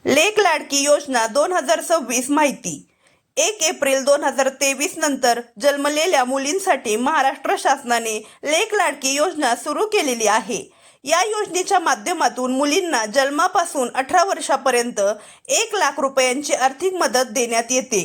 लेक लाडकी योजना 2026 माहिती 1 एप्रिल 2023 नंतर जन्मलेल्या मुलींसाठी महाराष्ट्र शासनाने लेक लाडकी योजना सुरू केलेली आहे। या योजनेच्या माध्यमातून मुलींना जन्मापासून 18 वर्षापर्यंत 1 लाख रुपयांची आर्थिक मदत देण्यात येते।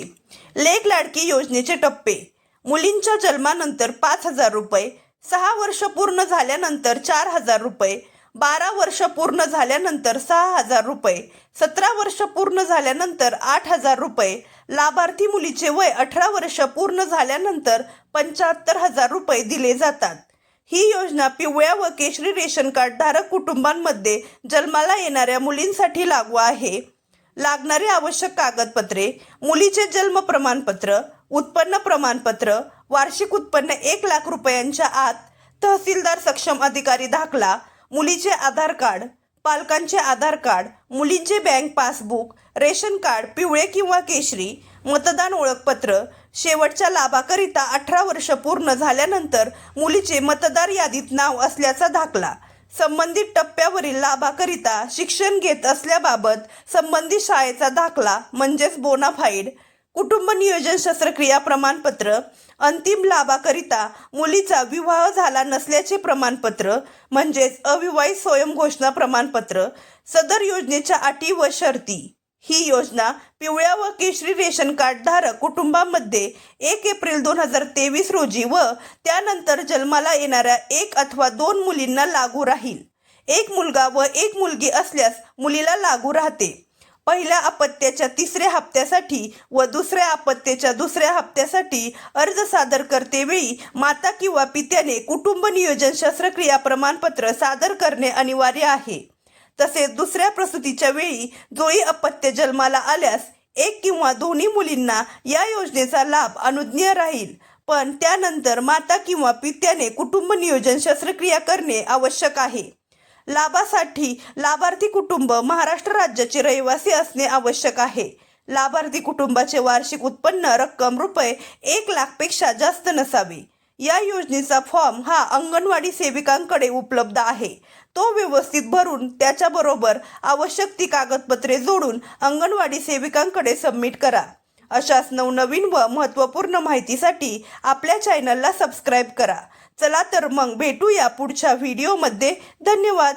लेक लाडकी योजनेचे टप्पे: मुलींच्या जन्मानंतर 5,000 रुपये, 6 वर्ष पूर्ण झाल्यानंतर 4,000 रुपये, 12 वर्ष पूर्ण झाल्यानंतर 6,000 रुपये, 17 वर्ष पूर्ण झाल्यानंतर 8,000 रुपये, लाभार्थी मुलीचे वय 18 वर्ष पूर्ण झाल्यानंतर 75,000 रुपये दिले जातात। ही योजना पिवळ्या व केशरी रेशन कार्ड धारक कुटुंबांमध्ये जन्माला येणाऱ्या मुलींसाठी लागू आहे। लागणारी आवश्यक कागदपत्रे: मुलीचे जन्म प्रमाणपत्र, उत्पन्न प्रमाणपत्र, वार्षिक उत्पन्न 1 लाख रुपयांच्या आत, तहसीलदार सक्षम अधिकारी दाखला, मुलीचे आधार कार्ड, पालकांचे आधार कार्ड, मुलींचे बँक पासबुक, रेशन कार्ड पिवळे किंवा केशरी, मतदान ओळखपत्र। शेवटच्या लाभाकरिता 18 वर्ष पूर्ण झाल्यानंतर मुलीचे मतदार यादीत नाव असल्याचा दाखला। संबंधित टप्प्यावरील लाभाकरिता शिक्षण घेत असल्याबाबत संबंधित शाळेचा दाखला म्हणजेच बोनाफाईड, कुटुंब नियोजन शस्त्रक्रिया प्रमाणपत्र। अंतिम लाभाकरिता मुलीचा विवाह झाला नसल्याचे प्रमाणपत्र म्हणजेच अविवाहित स्वयंघोषणा प्रमाणपत्र। सदर योजनेच्या अटी व शर्ती: ही योजना पिवळ्या व केशरी रेशन कार्ड धारक कुटुंबांमध्ये 1 एप्रिल 2023 रोजी व त्यानंतर जन्माला येणाऱ्या 1 अथवा 2 मुलींना लागू राहील। 1 मुलगा व 1 मुलगी असल्यास मुलीला लागू राहते। पहिल्या अपत्याच्या 3ऱ्या हप्त्यासाठी व दुसऱ्या अपत्याच्या 2ऱ्या हप्त्यासाठी अर्ज सादर करतेवेळी माता किंवा पित्याने कुटुंब नियोजन शस्त्रक्रिया प्रमाणपत्र सादर करणे अनिवार्य आहे। तसेच दुसऱ्या प्रसूतीच्या वेळी जोडी अपत्य जन्माला आल्यास 1 किंवा दोन्ही मुलींना या योजनेचा लाभ अनुज्ञेय राहील, पण त्यानंतर माता किंवा पित्याने कुटुंब नियोजन शस्त्रक्रिया करणे आवश्यक आहे। लाभासाठी लाभार्थी कुटुंब महाराष्ट्र राज्याचे रहिवासी असणे आवश्यक आहे। लाभार्थी कुटुंबाचे वार्षिक उत्पन्न रक्कम रुपये 1 लाखपेक्षा जास्त नसावे। या योजनेचा फॉर्म हा अंगणवाडी सेविकांकडे उपलब्ध आहे। तो व्यवस्थित भरून त्याच्याबरोबर आवश्यक ती कागदपत्रे जोडून अंगणवाडी सेविकांकडे सबमिट करा। अशाच नवनवीन व महत्त्वपूर्ण माहितीसाठी आपल्या चॅनलला सबस्क्राईब करा। चला तर मग भेटूया पुढच्या व्हिडिओमध्ये। धन्यवाद।